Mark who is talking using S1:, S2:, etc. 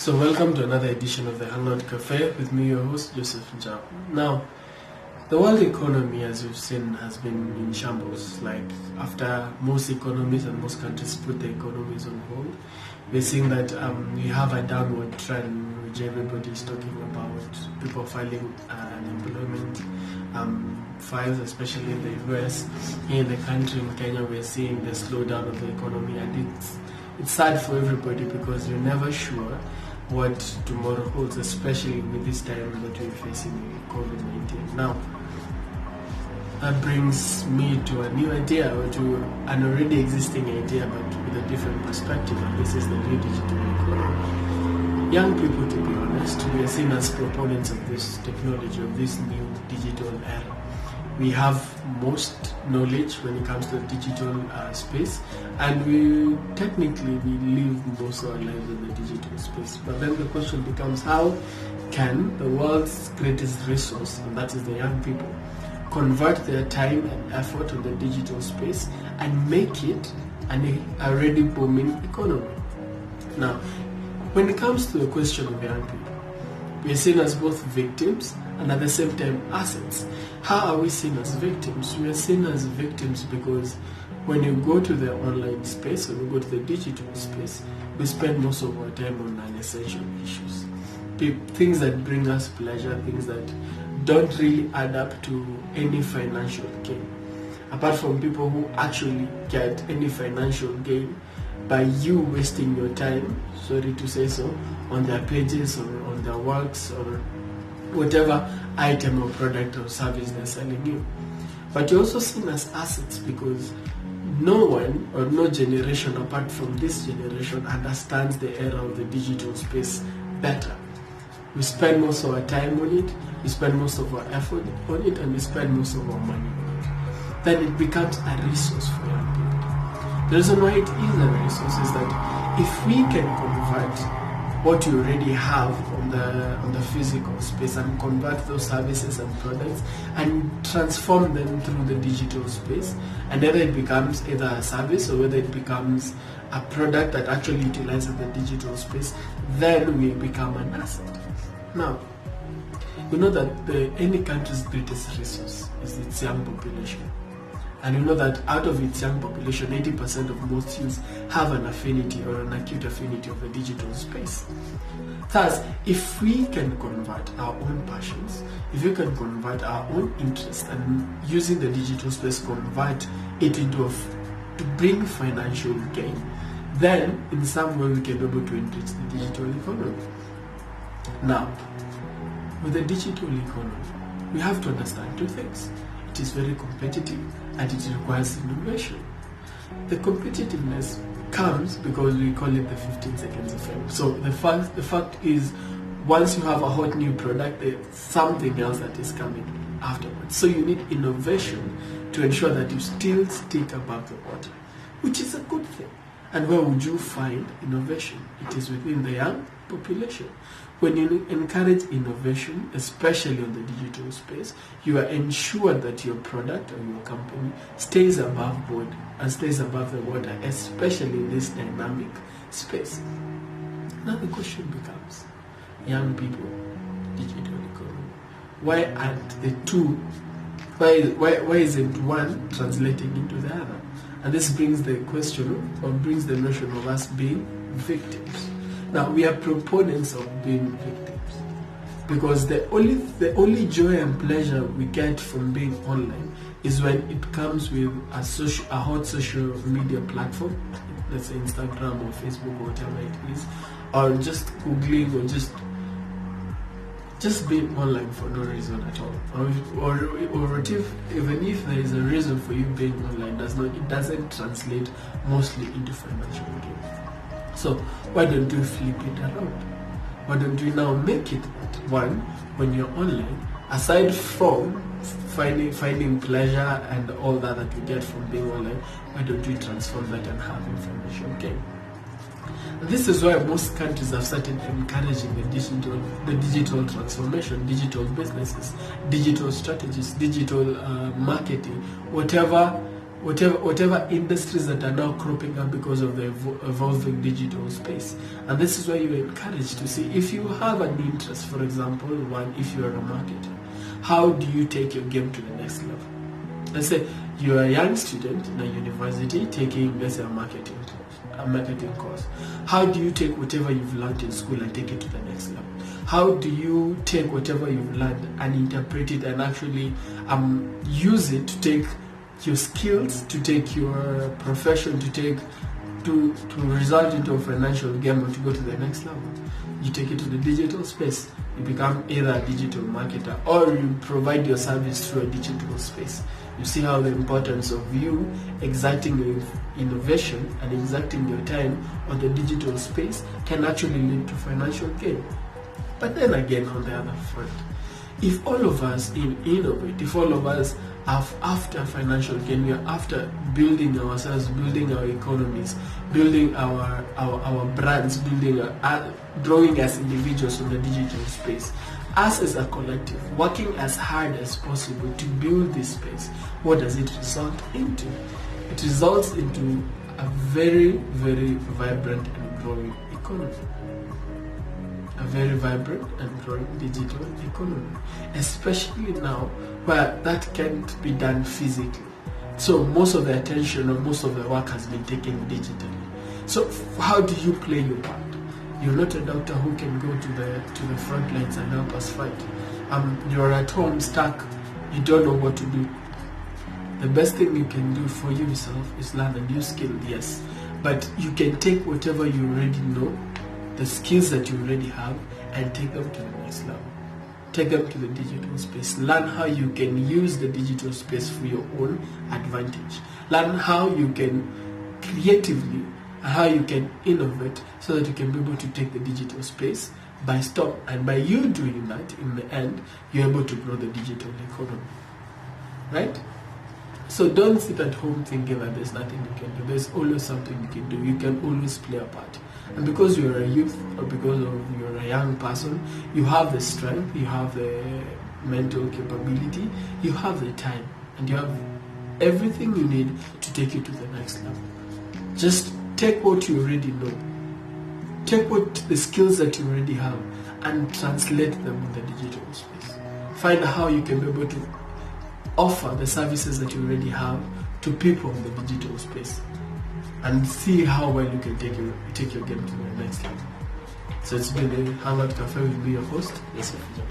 S1: So welcome to another edition of the Hangout Cafe with me, your host, Joseph Njau. Now, the world economy, as you've seen, has been in shambles. Like, after most economies and most countries put their economies on hold, we're seeing that we have a downward trend, which everybody is talking about. People filing unemployment files, especially in the US. Here in the country, in Kenya, we're seeing the slowdown of the economy, and it's sad for everybody because you're never sure what tomorrow holds, especially with this time that we're facing COVID-19. Now, that brings me to a new idea, or to an already existing idea, but with a different perspective, and this is the new digital economy. Young people, to be honest, we are seen as proponents of this technology, of this new digital era. We have most knowledge when it comes to the digital space, and we live most of our lives in the digital space. But then the question becomes, how can the world's greatest resource, and that is the young people, convert their time and effort in the digital space and make it an already booming economy? Now, when it comes to the question of young people, we are seen as both victims and at the same time assets. How are we seen as victims? We are seen as victims because when you go to the online space, when you go to the digital space, we spend most of our time on unessential issues. Things that bring us pleasure, things that don't really add up to any financial gain. Apart from people who actually get any financial gain by you wasting your time, sorry to say so, on their pages or on their works or whatever item or product or service they're selling you. But you're also seen as assets because no one or no generation apart from this generation understands the era of the digital space better. We spend most of our time on it, we spend most of our effort on it, and we spend most of our money on it. Then it becomes a resource for young people. The reason why it is a resource is that if we can convert what you already have on the physical space and convert those services and products and transform them through the digital space, and whether it becomes either a service or whether it becomes a product that actually utilizes the digital space, then we become an asset. Now, we know that any country's greatest resource is its young population. And you know that out of its young population, 80% of most youths have an affinity or an acute affinity of the digital space. Thus, if we can convert our own passions, if we can convert our own interests and using the digital space, convert it into to bring financial gain, then in some way we can be able to enrich the digital economy. Now, with the digital economy, we have to understand two things. It is very competitive and it requires innovation. The competitiveness comes because we call it the 15 seconds effect. So the fact is, once you have a hot new product, there's something else that is coming afterwards. So you need innovation to ensure that you still stick above the water, which is a good thing. And where would you find innovation? It is within the young population. When you encourage innovation, especially in the digital space, you are ensured that your product or your company stays above board and stays above the water, especially in this dynamic space. Now the question becomes, young people, digital economy, why aren't the two, why isn't one translating into the other? And this brings the question, or brings the notion of us being victims. Now, we are proponents of being victims because the only joy and pleasure we get from being online is when it comes with a hot social media platform, let's say Instagram or Facebook or whatever it is, or just Googling or just being online for no reason at all. Or even if there is a reason for you being online, it doesn't translate mostly into financial gain. So why don't we flip it around? Why don't we now make it that one, when you're online, aside from finding pleasure and all that you get from being online, why don't we transform that and have financial gain? And this is why most countries have started encouraging the digital transformation, digital businesses, digital strategies, digital marketing, whatever whatever industries that are now cropping up because of the evolving digital space. And this is why you're encouraged to see, if you have an interest, for example, one, if you're a marketer, how do you take your game to the next level? Let's say you're a young student in a university taking, let's say, a marketing course. How do you take whatever you've learned in school and take it to the next level? How do you take whatever you've learned and interpret it and actually use it to take your skills, to take your profession, to result into a financial game, or to go to the next level? You take it to the digital space. You become either a digital marketer, or you provide your service through a digital space. You see how the importance of you exerting your innovation and exerting your time on the digital space can actually lead to financial gain. But then again, on the other front, if all of us innovate, if all of us are after financial gain, we are after building ourselves, building our economies, building our brands, growing as individuals on the digital space, us as a collective, working as hard as possible to build this space, what does it result into? It results into a very, very vibrant and growing economy. A very vibrant and growing digital economy, especially now where that can't be done physically. So most of the attention or most of the work has been taken digitally. So how do you play your part? You're not a doctor who can go to the front lines and help us fight. You're at home stuck, you don't know what to do. The best thing you can do for yourself is learn a new skill, yes, but you can take whatever you already know, the skills that you already have, and take them to the next level. Take them to the digital space. Learn how you can use the digital space for your own advantage. Learn how you can creatively, how you can innovate so that you can be able to take the digital space by storm. And by you doing that, in the end, you're able to grow the digital economy. Right? So don't sit at home thinking that there's nothing you can do. There's always something you can do. You can always play a part. And because you're a youth, or because you're a young person, you have the strength, you have the mental capability, you have the time, and you have everything you need to take you to the next level. Just take what you already know. Take the skills that you already have and translate them in the digital space. Find out how you can be able to offer the services that you already have to people in the digital space, and see how well you can take your game to the next level. So it's been a Hangout Cafe with me, your host, Joseph Njau.